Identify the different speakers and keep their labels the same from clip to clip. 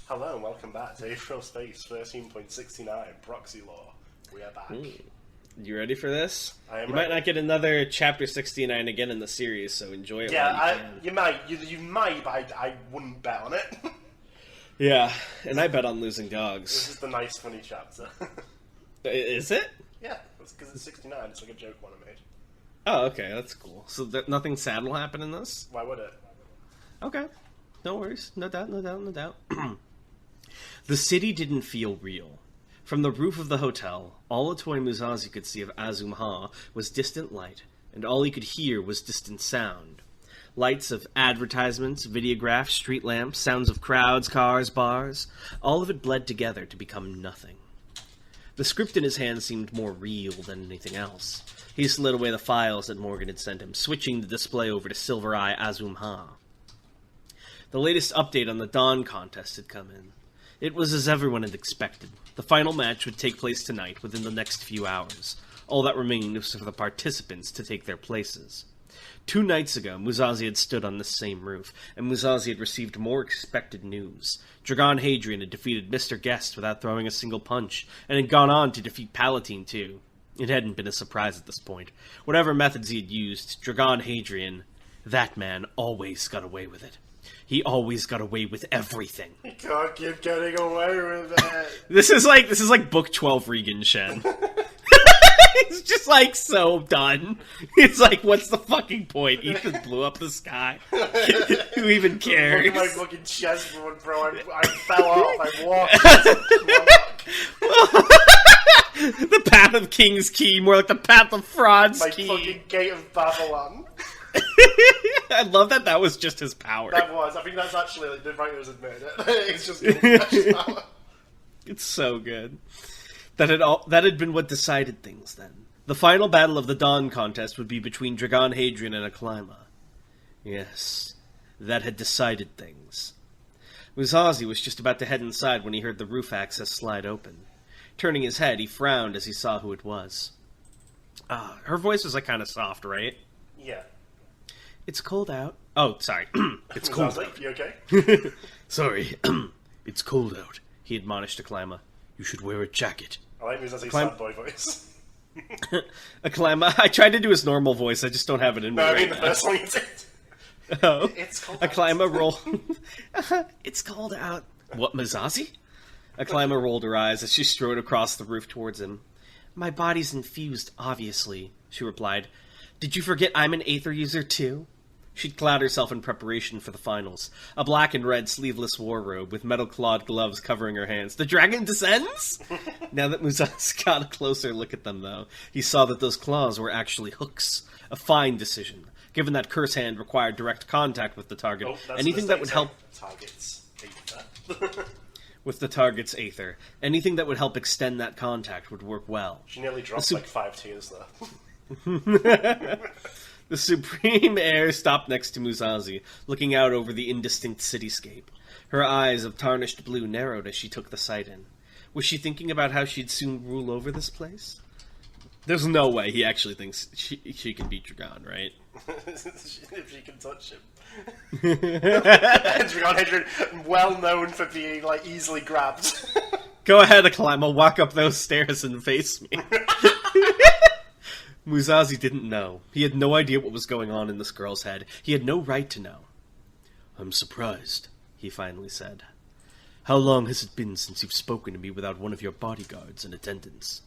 Speaker 1: Hello and welcome back to Aetheral Space 13.69 Proxy Law. We are back.
Speaker 2: You ready for this?
Speaker 1: I am
Speaker 2: you
Speaker 1: ready.
Speaker 2: might not get another chapter 69 again in the series, so enjoy it
Speaker 1: Yeah,
Speaker 2: while you can.
Speaker 1: you might, but I wouldn't bet on it.
Speaker 2: Yeah, and I bet on losing
Speaker 1: This
Speaker 2: dogs.
Speaker 1: is the nice, funny chapter.
Speaker 2: Is it?
Speaker 1: Yeah, it's because it's 69. It's like a joke one I made.
Speaker 2: Oh, okay, that's cool. So nothing sad will happen in this?
Speaker 1: Why would it?
Speaker 2: Okay. No worries. No doubt, no doubt, no doubt. The city didn't feel real. From the roof of the hotel, all Atoy Musashi could see of Azumha was distant light, and all he could hear was distant sound. Lights of advertisements, videographs, street lamps, sounds of crowds, cars, bars, all of it bled together to become nothing. The script in his hand seemed more real than anything else. He slid away the files that Morgan had sent him, switching the display over to Silver Eye Azumha. The latest update on the Dawn contest had come in. It was as everyone had expected. The final match would take place tonight, within the next few hours. All that remained was for the participants to take their places. 2 nights ago, Musashi had stood on this same roof, and Musashi had received more expected news. Dragon Hadrian had defeated Mr. Guest without throwing a single punch, and had gone on to defeat Palatine too. It hadn't been a surprise at this point. Whatever methods he had used, Dragon Hadrian, that man always got away with it. He always got away with everything.
Speaker 1: You can't keep getting away with it.
Speaker 2: This is like book 12 Regan Shen. He's just like so done. It's like, what's the fucking point? Ethan blew up the sky. Who even cares?
Speaker 1: Look at my fucking chessboard, bro. I fell off. I walked.
Speaker 2: The path of King's Key, more like the path of Fraud's
Speaker 1: My
Speaker 2: Key.
Speaker 1: fucking gate of Babylon.
Speaker 2: I love that was just his power.
Speaker 1: That was. I think that's actually, like, the writers admitted it. It's just Gilgamesh power.
Speaker 2: It's so good. That had been what decided things then. The final battle of the Dawn contest would be between Dragon Hadrian and Aklima. Yes, that had decided things. Musashi was just about to head inside when he heard the roof access slide open. Turning his head, he frowned as he saw who it was. Her voice was like kind of soft, right?
Speaker 1: Yeah.
Speaker 2: It's cold out. Oh, sorry. It's cold out.
Speaker 1: You okay?
Speaker 2: Sorry. It's cold out, he admonished Aklima. You should wear a jacket.
Speaker 1: I like Musashi's sad boy voice.
Speaker 2: Aklima, I tried to do his normal voice, I just don't have it in me
Speaker 1: No, I
Speaker 2: right
Speaker 1: mean the
Speaker 2: now.
Speaker 1: first one you did.
Speaker 2: Oh.
Speaker 1: It's cold.
Speaker 2: Aklima rolled. It's cold out. What, Musashi? Aklima rolled her eyes as she strode across the roof towards him. My body's infused, obviously, she replied. Did you forget I'm an Aether user too? She'd clad herself in preparation for the finals. A black and red sleeveless war robe with metal-clawed gloves covering her hands. The dragon descends? Now that Musashi got a closer look at them, though, he saw that those claws were actually hooks. A fine decision, given that Curse Hand required direct contact with the target.
Speaker 1: Oh, that's
Speaker 2: Anything that would help
Speaker 1: targets.
Speaker 2: with the target's Aether. Anything that would help extend that contact would work well.
Speaker 1: She nearly dropped like 5 tears there.
Speaker 2: The Supreme Heir stopped next to Musashi, looking out over the indistinct cityscape. Her eyes of tarnished blue narrowed as she took the sight in. Was she thinking about how she'd soon rule over this place? There's no way he actually thinks she can beat Dragon, right?
Speaker 1: If she can touch him. Dragon Hadrian, well known for being like easily grabbed.
Speaker 2: Go ahead, Aklima, walk up those stairs and face me. Musashi didn't know. He had no idea what was going on in this girl's head. He had no right to know. I'm surprised, he finally said. How long has it been since you've spoken to me without one of your bodyguards in attendance?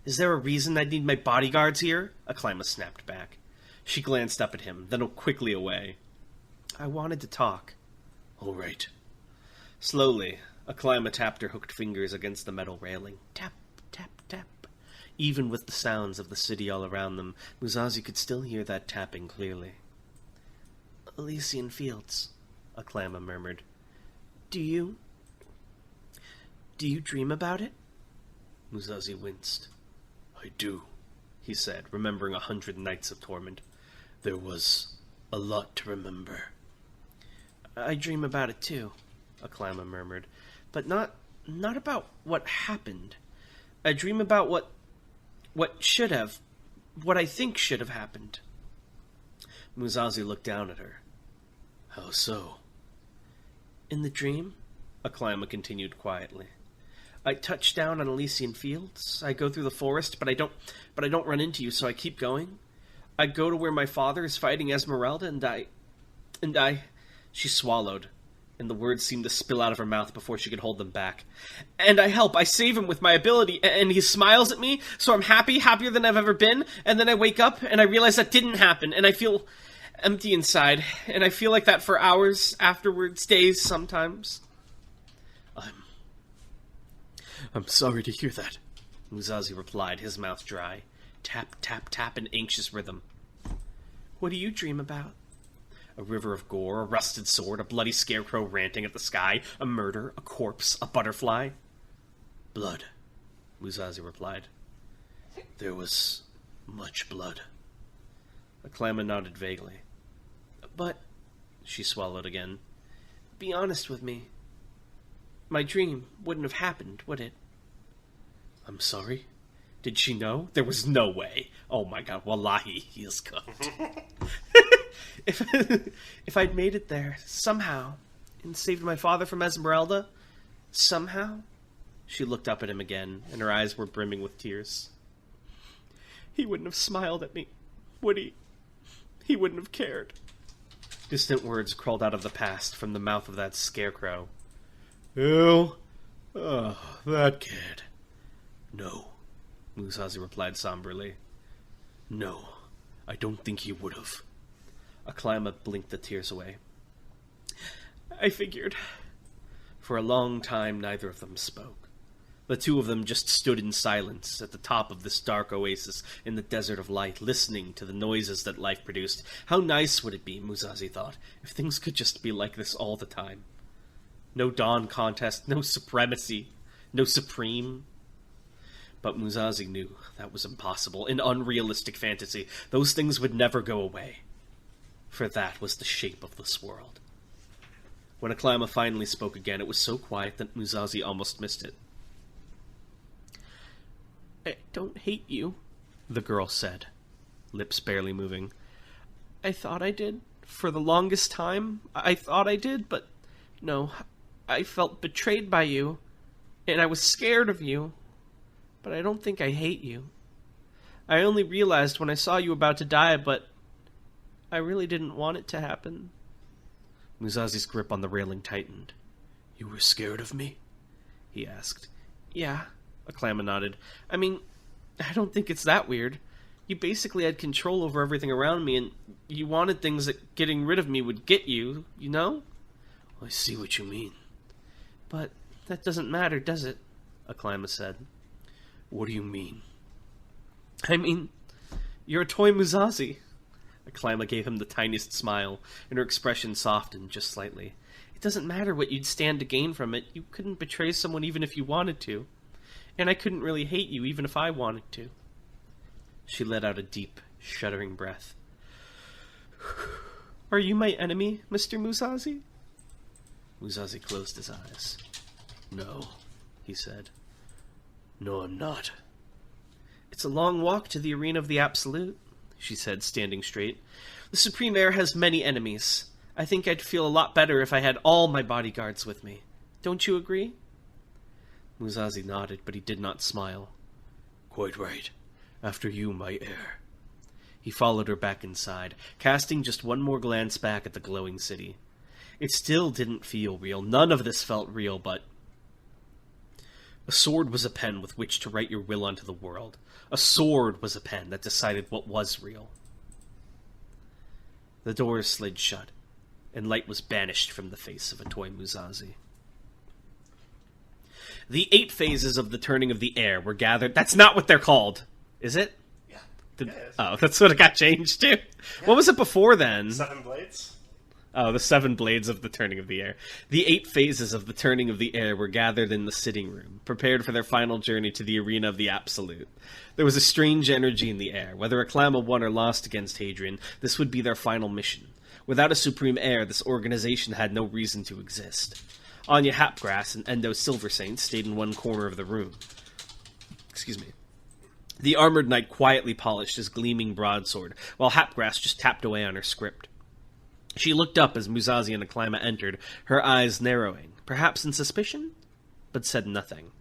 Speaker 2: Is there a reason I need my bodyguards here? Aklima snapped back. She glanced up at him, then quickly away. I wanted to talk. All right. Slowly, Aklima tapped her hooked fingers against the metal railing. Tap, tap, tap. Even with the sounds of the city all around them, Musashi could still hear that tapping clearly. Elysian Fields, Aklima murmured. Do you dream about it? Musashi winced. I do, he said, remembering 100 nights of torment. There was a lot to remember. I dream about it too, Aklima murmured, but not about what happened. I dream about what I think should have happened. Musashi looked down at her. How so? In the dream, Aklama continued quietly. I touch down on Elysian Fields. I go through the forest, but I don't run into you, so I keep going. I go to where my father is fighting Esmeralda, and I... She swallowed, and the words seemed to spill out of her mouth before she could hold them back. And I help. I save him with my ability, and he smiles at me, so I'm happier than I've ever been, and then I wake up, and I realize that didn't happen, and I feel empty inside, and I feel like that for hours, afterwards, days, sometimes. I'm sorry to hear that, Musashi replied, his mouth dry. Tap, tap, tap in anxious rhythm. What do you dream about? A river of gore, a rusted sword, a bloody scarecrow ranting at the sky, a murder, a corpse, a butterfly. Blood, Musashi replied. There was much blood. Aklama nodded vaguely. But, she swallowed again, be honest with me. My dream wouldn't have happened, would it? I'm sorry? Did she know? There was no way. Oh my god, wallahi, he is cooked. If I'd made it there, somehow, and saved my father from Esmeralda, somehow, she looked up at him again, and her eyes were brimming with tears. He wouldn't have smiled at me, would he? He wouldn't have cared. Distant words crawled out of the past from the mouth of that scarecrow. Who? Oh, that kid. No, Musashi replied somberly. No, I don't think he would have. Aklama blinked the tears away. I figured. For a long time, neither of them spoke. The two of them just stood in silence at the top of this dark oasis in the desert of light, listening to the noises that life produced. How nice would it be, Musashi thought, if things could just be like this all the time. No dawn contest, no supremacy, no supreme. But Musashi knew that was impossible, an unrealistic fantasy. Those things would never go away. For that was the shape of this world. When Aklama finally spoke again, it was so quiet that Musashi almost missed it. I don't hate you, the girl said, lips barely moving. I thought I did. For the longest time, I thought I did, but no, I felt betrayed by you, and I was scared of you, but I don't think I hate you. I only realized when I saw you about to die, but I really didn't want it to happen. Musashi's grip on the railing tightened. You were scared of me? He asked. Yeah, Aklama nodded. I mean, I don't think it's that weird. You basically had control over everything around me, and you wanted things that getting rid of me would get you, you know? I see what you mean. But that doesn't matter, does it? Aklama said. What do you mean? I mean, you're a toy Musashi. Aklama gave him the tiniest smile, and her expression softened just slightly. It doesn't matter what you'd stand to gain from it. You couldn't betray someone even if you wanted to. And I couldn't really hate you even if I wanted to. She let out a deep, shuddering breath. Are you my enemy, Mr. Musashi? Musashi closed his eyes. No, he said. No, I'm not. It's a long walk to the arena of the Absolute, she said, standing straight. The Supreme Heir has many enemies. I think I'd feel a lot better if I had all my bodyguards with me. Don't you agree? Musashi nodded, but he did not smile. Quite right. After you, my heir. He followed her back inside, casting just one more glance back at the glowing city. It still didn't feel real. None of this felt real, but... A sword was a pen with which to write your will onto the world. A sword was a pen that decided what was real. The doors slid shut, and light was banished from the face of a toy Musashi. The 8 phases of the turning of the air were gathered... That's not what they're called, is it?
Speaker 1: Yeah.
Speaker 2: Oh, that's what it got changed to? Yeah. What was it before then?
Speaker 1: 7 blades?
Speaker 2: Oh, the 7 blades of the turning of the air. The 8 phases of the turning of the air were gathered in the sitting room, prepared for their final journey to the arena of the Absolute. There was a strange energy in the air. Whether Aklama won or lost against Hadrian, this would be their final mission. Without a Supreme Heir, this organization had no reason to exist. Anya Hapgrass and Endo Silversaint stayed in one corner of the room. Excuse me. The armored knight quietly polished his gleaming broadsword, while Hapgrass just tapped away on her script. She looked up as Musashi and Aklama entered, her eyes narrowing, perhaps in suspicion, but said nothing.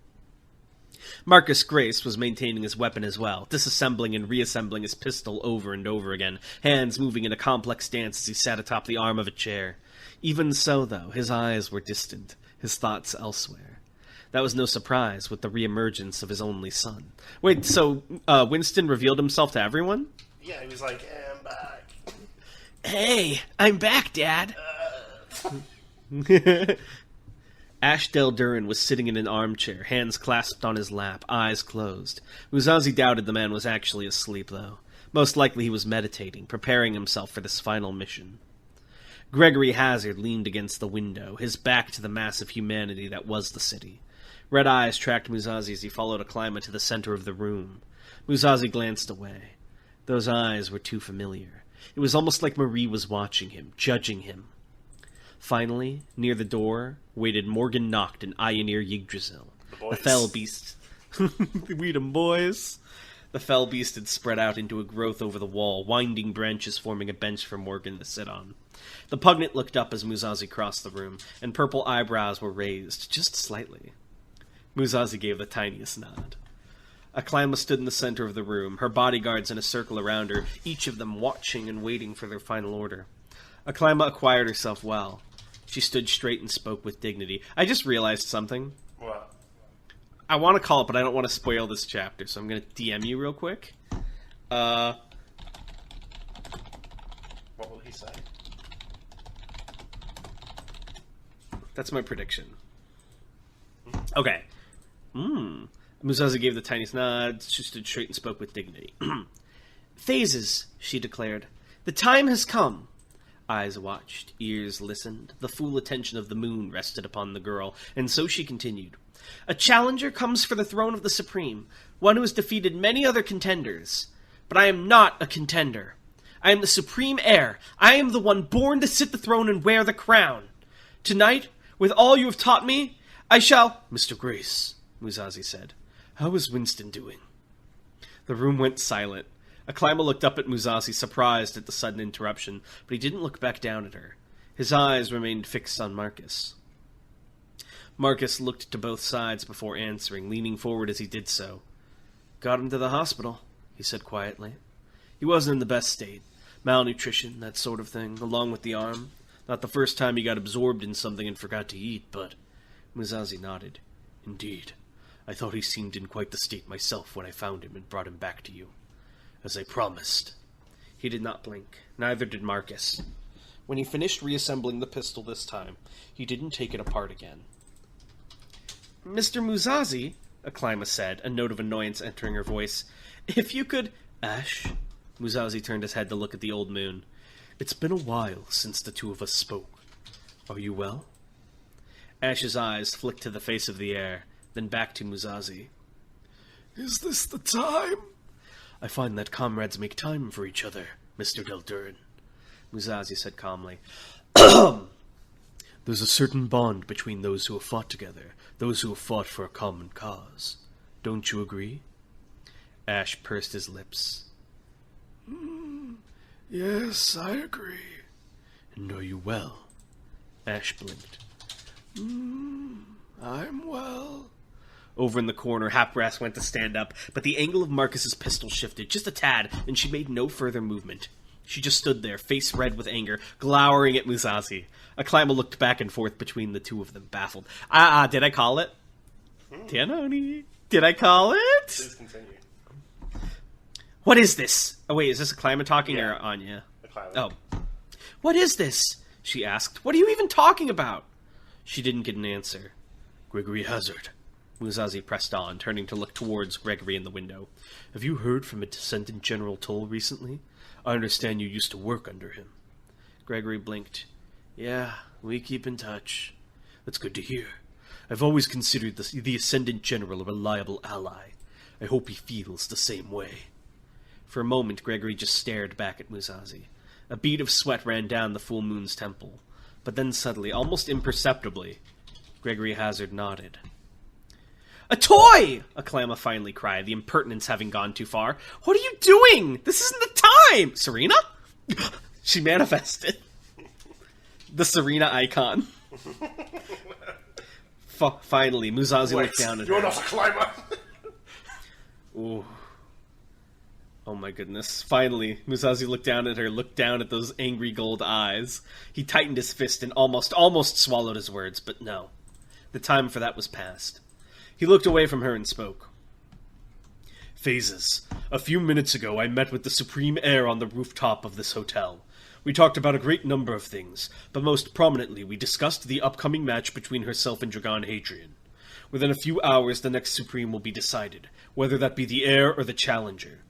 Speaker 2: Marcus Grace was maintaining his weapon as well, disassembling and reassembling his pistol over and over again, hands moving in a complex dance as he sat atop the arm of a chair. Even so, though, his eyes were distant, his thoughts elsewhere. That was no surprise with the reemergence of his only son. Wait, so Winston revealed himself to everyone?
Speaker 1: Yeah, he was like, I'm back.
Speaker 2: Hey, I'm back, Dad. Ash Del Durin was sitting in an armchair, hands clasped on his lap, eyes closed. Musashi doubted the man was actually asleep, though. Most likely he was meditating, preparing himself for this final mission. Gregory Hazard leaned against the window, his back to the mass of humanity that was the city. Red eyes tracked Musashi as he followed Aklima to the center of the room. Musashi glanced away. Those eyes were too familiar. It was almost like Marie was watching him, judging him. Finally, near the door, waited Morgan Noct and Ionir Yggdrasil. The fell beast. We them boys. The fell beast had spread out into a growth over the wall, winding branches forming a bench for Morgan to sit on. The pugnant looked up as Musashi crossed the room, and purple eyebrows were raised, just slightly. Musashi gave the tiniest nod. Aklima stood in the center of the room, her bodyguards in a circle around her, each of them watching and waiting for their final order. Aklima acquired herself well. She stood straight and spoke with dignity. I just realized something.
Speaker 1: What?
Speaker 2: I want to call it, but I don't want to spoil this chapter, so I'm going to DM you real quick.
Speaker 1: What will he say?
Speaker 2: That's my prediction. Okay. Musashi gave the tiniest nod. She stood straight and spoke with dignity. Phases, she declared. The time has come. Eyes watched, ears listened. The full attention of the moon rested upon the girl, and so she continued. A challenger comes for the throne of the Supreme, one who has defeated many other contenders. But I am not a contender. I am the supreme heir. I am the one born to sit the throne and wear the crown. Tonight, with all you have taught me, I shall... Mr. Grace, Musashi said, how is Winston doing? The room went silent. Aklima looked up at Musashi, surprised at the sudden interruption, but he didn't look back down at her. His eyes remained fixed on Marcus. Marcus looked to both sides before answering, leaning forward as he did so. Got him to the hospital, he said quietly. He wasn't in the best state. Malnutrition, that sort of thing, along with the arm. Not the first time he got absorbed in something and forgot to eat, but... Musashi nodded. Indeed. I thought he seemed in quite the state myself when I found him and brought him back to you. As I promised. He did not blink. Neither did Marcus. When he finished reassembling the pistol this time, he didn't take it apart again. Mr. Musashi, Aklima said, a note of annoyance entering her voice. If you could... Ash? Musashi turned his head to look at the old moon. It's been a while since the two of us spoke. Are you well? Ash's eyes flicked to the face of the heir, then back to Musashi. Is this the time? I find that comrades make time for each other, Mr. Del Durin, Musashi said calmly. There's a certain bond between those who have fought together, those who have fought for a common cause. Don't you agree? Ash pursed his lips. Yes, I agree. And are you well? Ash blinked. I'm well. Over in the corner, Hapras went to stand up, but the angle of Marcus's pistol shifted just a tad, and she made no further movement. She just stood there, face red with anger, glowering at Musashi. Aklima looked back and forth between the two of them, baffled. Did I call it? Tianoni. Did I call it?
Speaker 1: Please continue.
Speaker 2: What is this? Oh, wait, is this Aklima talking or Anya?
Speaker 1: Aklima.
Speaker 2: Oh. What is this? She asked. What are you even talking about? She didn't get an answer. Gregory Hazard. Musashi pressed on, turning to look towards Gregory in the window. Have you heard from a descendant General Toll recently? I understand you used to work under him. Gregory blinked. Yeah, we keep in touch. That's good to hear. I've always considered the Ascendant General a reliable ally. I hope he feels the same way. For a moment, Gregory just stared back at Musashi. A bead of sweat ran down the full moon's temple. But then suddenly, almost imperceptibly, Gregory Hazard nodded. A toy! Aklima finally cried, the impertinence having gone too far. What are you doing? This isn't the time! Serena? She manifested. The Serena icon. Finally, Musashi looked down at her.
Speaker 1: You're not a climber!
Speaker 2: Ooh. Oh my goodness. Finally, Musashi looked down at her, looked down at those angry gold eyes. He tightened his fist and almost swallowed his words, but no. The time for that was past. He looked away from her and spoke. Phases. A few minutes ago, I met with the Supreme Heir on the rooftop of this hotel. We talked about a great number of things, but most prominently, we discussed the upcoming match between herself and Dragon Hadrian. Within a few hours, the next Supreme will be decided, whether that be the heir or the challenger.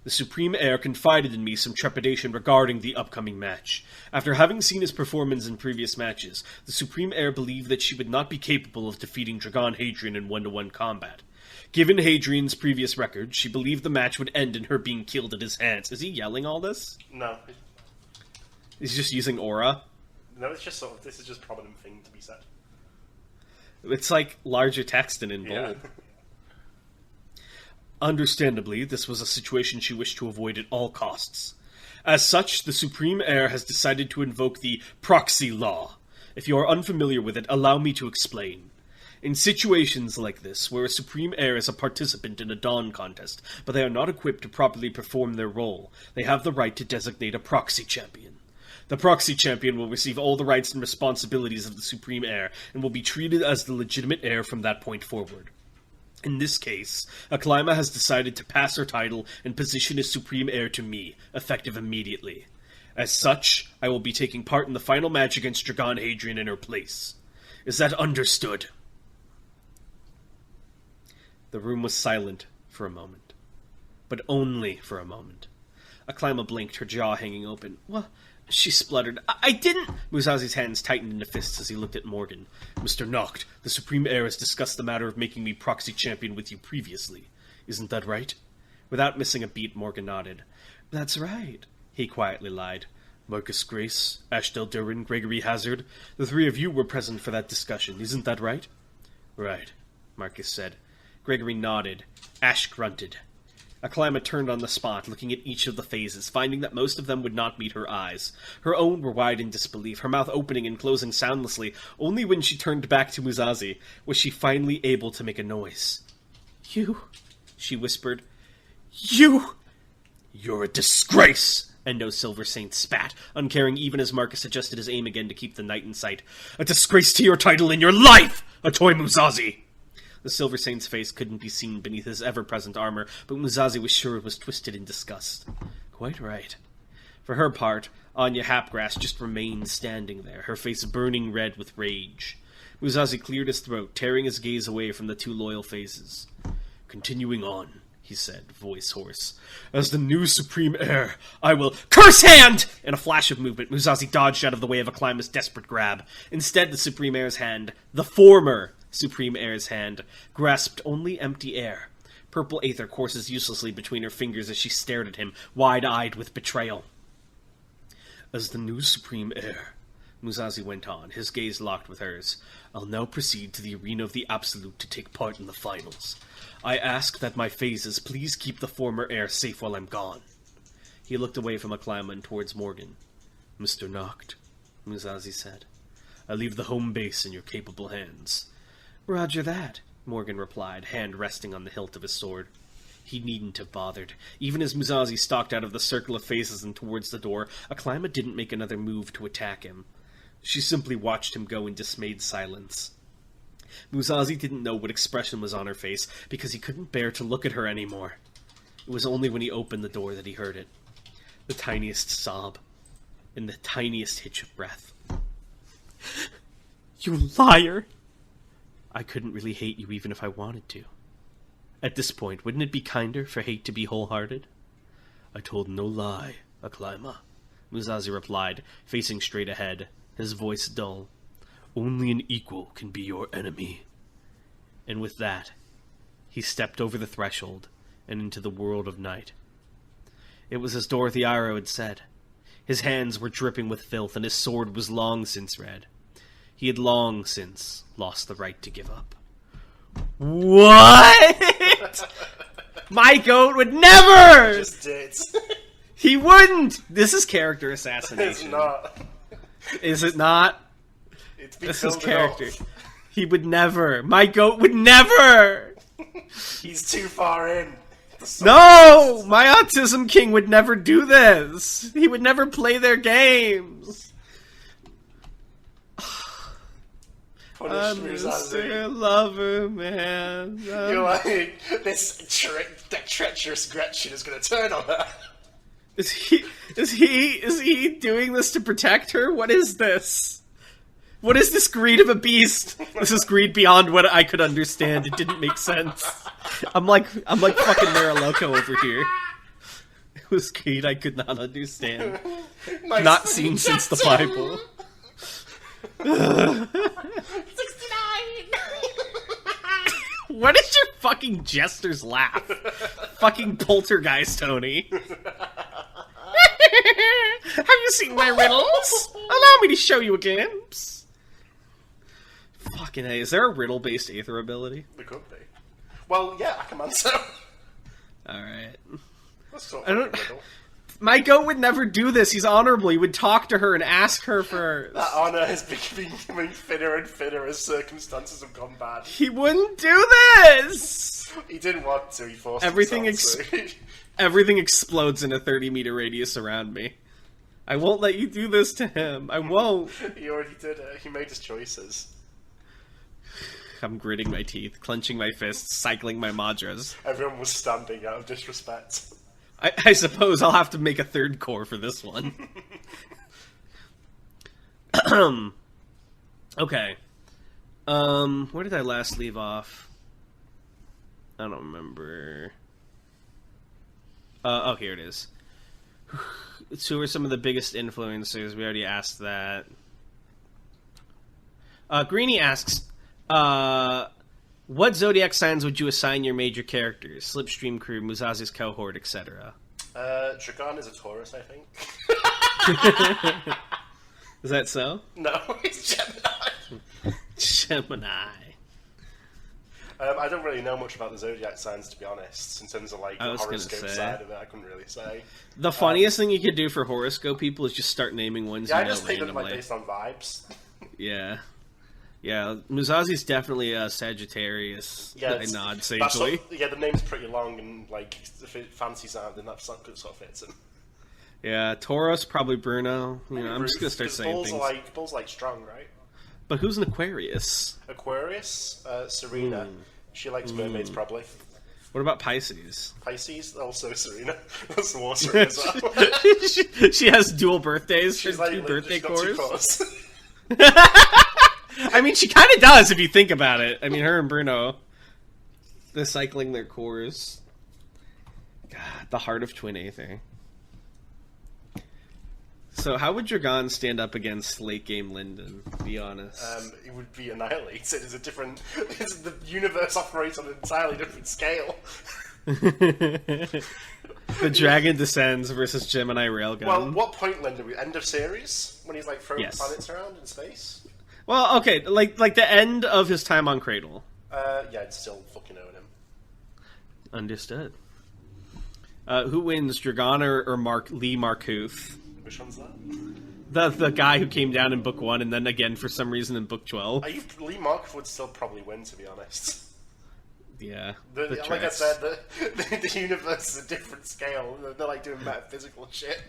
Speaker 2: The Supreme Heir confided in me some trepidation regarding the upcoming match. After having seen his performance in previous matches, the Supreme Heir believed that she would not be capable of defeating Dragon Hadrian in one-to-one combat. Given Hadrian's previous record, she believed the match would end in her being killed at his hands. Is he yelling all this?
Speaker 1: No.
Speaker 2: He's just using aura?
Speaker 1: No, it's just sort of, this is just prominent thing to be said.
Speaker 2: It's like larger text and in bold.
Speaker 1: Yeah.
Speaker 2: Understandably, this was a situation she wished to avoid at all costs. As such, the Supreme Heir has decided to invoke the Proxy law. If you are unfamiliar with it, allow me to explain. In situations like this, where a Supreme Heir is a participant in a Dawn contest, but they are not equipped to properly perform their role, they have the right to designate a Proxy champion. The Proxy champion will receive all the rights and responsibilities of the Supreme Heir, and will be treated as the legitimate heir from that point forward. In this case, Aklaima has decided to pass her title and position as Supreme Heir to me, effective immediately. As such, I will be taking part in the final match against Dragon Hadrian in her place. Is that understood? The room was silent for a moment. But only for a moment. Aklaima blinked, her jaw hanging open. Well, she spluttered. I didn't... Musashi's hands tightened into fists as he looked at Morgan. Mr. Noct, the Supreme Heir has discussed the matter of making me Proxy champion with you previously. Isn't that right? Without missing a beat, Morgan nodded. That's right, he quietly lied. Marcus Grace, Ashdel Durin, Gregory Hazard, the three of you were present for that discussion, isn't that right? Right, Marcus said. Gregory nodded. Ash grunted. Aklaima turned on the spot, looking at each of the phases, finding that most of them would not meet her eyes. Her own were wide in disbelief, her mouth opening and closing soundlessly. Only when she turned back to Musashi was she finally able to make a noise. You, she whispered. You! You're a disgrace! Endo Silver Saint spat, uncaring even as Marcus adjusted his aim again to keep the knight in sight. A disgrace to your title and your life, Atoy Musashi! The Silver Saint's face couldn't be seen beneath his ever-present armor, but Musashi was sure it was twisted in disgust. Quite right. For her part, Anya Hapgrass just remained standing there, her face burning red with rage. Musashi cleared his throat, tearing his gaze away from the two loyal faces. Continuing on, he said, voice hoarse. As the new Supreme Heir, I will— Curse hand! In a flash of movement, Musashi dodged out of the way of Aklima's desperate grab. Instead, the Supreme Heir's hand, the former Supreme Heir's hand, grasped only empty air. Purple aether courses uselessly between her fingers as she stared at him, wide-eyed with betrayal. As the new Supreme Heir, Musashi went on, his gaze locked with hers, I'll now proceed to the arena of the Absolute to take part in the finals. I ask that my phases please keep the former heir safe while I'm gone. He looked away from Aklaima and towards Morgan. Mr. Noct, Musashi said, I leave the home base in your capable hands. Roger that, Morgan replied, hand resting on the hilt of his sword. He needn't have bothered. Even as Musashi stalked out of the circle of faces and towards the door, Aklaima didn't make another move to attack him. She simply watched him go in dismayed silence. Musashi didn't know what expression was on her face, because he couldn't bear to look at her anymore. It was only when he opened the door that he heard it. The tiniest sob, and the tiniest hitch of breath. You liar! I couldn't really hate you even if I wanted to. At this point, wouldn't it be kinder for hate to be wholehearted? I told no lie, Aklaima, Musashi replied, facing straight ahead, his voice dull. Only an equal can be your enemy. And with that, he stepped over the threshold and into the world of night. It was as Dorothy Iro had said. His hands were dripping with filth, and his sword was long since red. He had long since lost the right to give up. What? My goat would never!
Speaker 1: Just did.
Speaker 2: He wouldn't! This is character assassination.
Speaker 1: It's not.
Speaker 2: Is it not?
Speaker 1: It's
Speaker 2: This is character. He would never. My goat would never!
Speaker 1: He's too far in.
Speaker 2: No! My Autism King would never do this! He would never play their games!
Speaker 1: Punish
Speaker 2: I'm
Speaker 1: Musashi.
Speaker 2: a lover, man.
Speaker 1: You're like, this treacherous Gretchen is going to turn on her.
Speaker 2: Is he doing this to protect her? What is this? What is this greed of a beast? This is greed beyond what I could understand. It didn't make sense. I'm like fucking Mariloco over here. It was greed I could not understand. Not seen since the Bible.
Speaker 1: 69!
Speaker 2: What is your fucking jester's laugh? Fucking poltergeist, Tony. Have you seen my riddles? Allow me to show you a glimpse. Fucking A, is there a riddle-based Aether ability?
Speaker 1: There could be. Well, yeah, I can answer.
Speaker 2: Alright.
Speaker 1: Let's talk
Speaker 2: I don't-
Speaker 1: about the riddle.
Speaker 2: My goat would never do this. He's honorable. He would talk to her and ask her for...
Speaker 1: That honour has been becoming thinner and thinner as circumstances have gone bad.
Speaker 2: He wouldn't do this!
Speaker 1: He didn't want to, he forced
Speaker 2: Everything
Speaker 1: himself to.
Speaker 2: Everything explodes in a 30-meter radius around me. I won't let you do this to him. I won't.
Speaker 1: He already did it. He made his choices.
Speaker 2: I'm gritting my teeth, clenching my fists, cycling my madras.
Speaker 1: Everyone was standing out of disrespect.
Speaker 2: I suppose I'll have to make a third core for this one. Okay. Where did I last leave off? I don't remember. Oh, here it is. Who are some of the biggest influencers? We already asked that. Greenie asks, what zodiac signs would you assign your major characters? Slipstream crew, Musazi's cohort, etc.
Speaker 1: Dragon is a Taurus, I think.
Speaker 2: Is that so?
Speaker 1: No, he's Gemini.
Speaker 2: Gemini.
Speaker 1: I don't really know much about the zodiac signs, to be honest. In terms of like
Speaker 2: I
Speaker 1: the
Speaker 2: was gonna
Speaker 1: horoscope
Speaker 2: say.
Speaker 1: side of it, I couldn't really say.
Speaker 2: The funniest thing you could do for horoscope people is just start naming ones
Speaker 1: Yeah, I
Speaker 2: you know
Speaker 1: just think them like
Speaker 2: randomly.
Speaker 1: based on vibes.
Speaker 2: Yeah. Yeah, Musazi's definitely a Sagittarius.
Speaker 1: Yeah,
Speaker 2: I nod
Speaker 1: that's
Speaker 2: sagely.
Speaker 1: yeah, the name's pretty long, and like if it fancies out, then that's not good sort of fits in.
Speaker 2: Yeah, Tauros, probably Bruno. You know, I'm just gonna start saying
Speaker 1: Bulls
Speaker 2: things.
Speaker 1: Bulls like strong, right?
Speaker 2: But who's an Aquarius?
Speaker 1: Aquarius, Serena. She likes mermaids, probably.
Speaker 2: What about Pisces?
Speaker 1: Pisces, also Serena. That's the war Serena as well.
Speaker 2: she has dual birthdays.
Speaker 1: She's
Speaker 2: for
Speaker 1: like,
Speaker 2: two birthday
Speaker 1: she's got two
Speaker 2: cores.
Speaker 1: cores.
Speaker 2: I mean, she kind of does if you think about it. I mean, her and Bruno, they're cycling their cores. God, the heart of Twin Aether. So, how would Dragon stand up against late game Linden? Be honest.
Speaker 1: It would be annihilated. It's a different. The universe operates on an entirely different scale.
Speaker 2: The Dragon Descends versus Gemini Railgun.
Speaker 1: Well, what point, Linda? End of series when he's like throwing
Speaker 2: Yes.
Speaker 1: planets around in space.
Speaker 2: Well, okay, like the end of his time on Cradle.
Speaker 1: Yeah, I'd still fucking own him.
Speaker 2: Understood. Who wins, Dragon or Lee Markuth?
Speaker 1: Which one's that?
Speaker 2: The guy who came down in book 1 and then again for some reason in book 12.
Speaker 1: Lee Mark would still probably win, to be honest.
Speaker 2: Yeah.
Speaker 1: Like I said, the universe is a different scale. They're like doing metaphysical shit.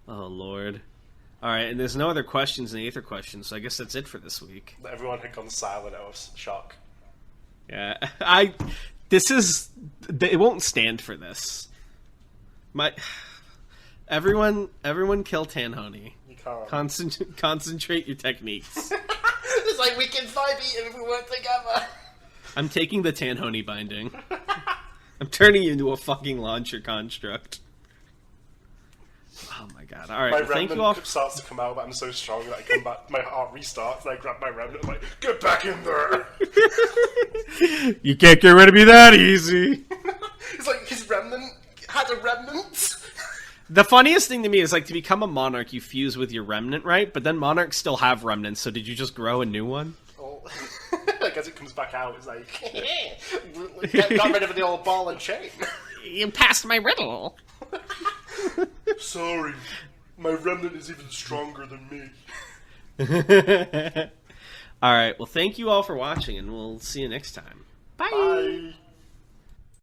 Speaker 2: Oh, Lord. Alright, and there's no other questions in the Aether questions, so I guess that's it for this week.
Speaker 1: Everyone had gone silent out of shock.
Speaker 2: Yeah. It won't stand for this. Everyone kill Tanhoney.
Speaker 1: You can't.
Speaker 2: Concentrate your techniques.
Speaker 1: It's like we can fight even if we work together.
Speaker 2: I'm taking the Tanhoney binding. I'm turning you into a fucking launcher construct. Oh my god. Alright,
Speaker 1: My
Speaker 2: well, thank you all.
Speaker 1: remnant starts to come out, but I'm so strong that I come back. My heart restarts, and I grab my remnant. I'm like, get back in there.
Speaker 2: You can't get rid of me that easy.
Speaker 1: It's like his remnant had a remnant.
Speaker 2: The funniest thing to me is, like, to become a monarch, you fuse with your remnant, right? But then monarchs still have remnants, so did you just grow a new one?
Speaker 1: Oh. Like as it comes back out, it's like, got rid of the old ball and chain.
Speaker 2: You passed my riddle.
Speaker 1: Sorry, my remnant is even stronger than me.
Speaker 2: All right. Well, thank you all for watching, and we'll see you next time. Bye.
Speaker 1: Bye.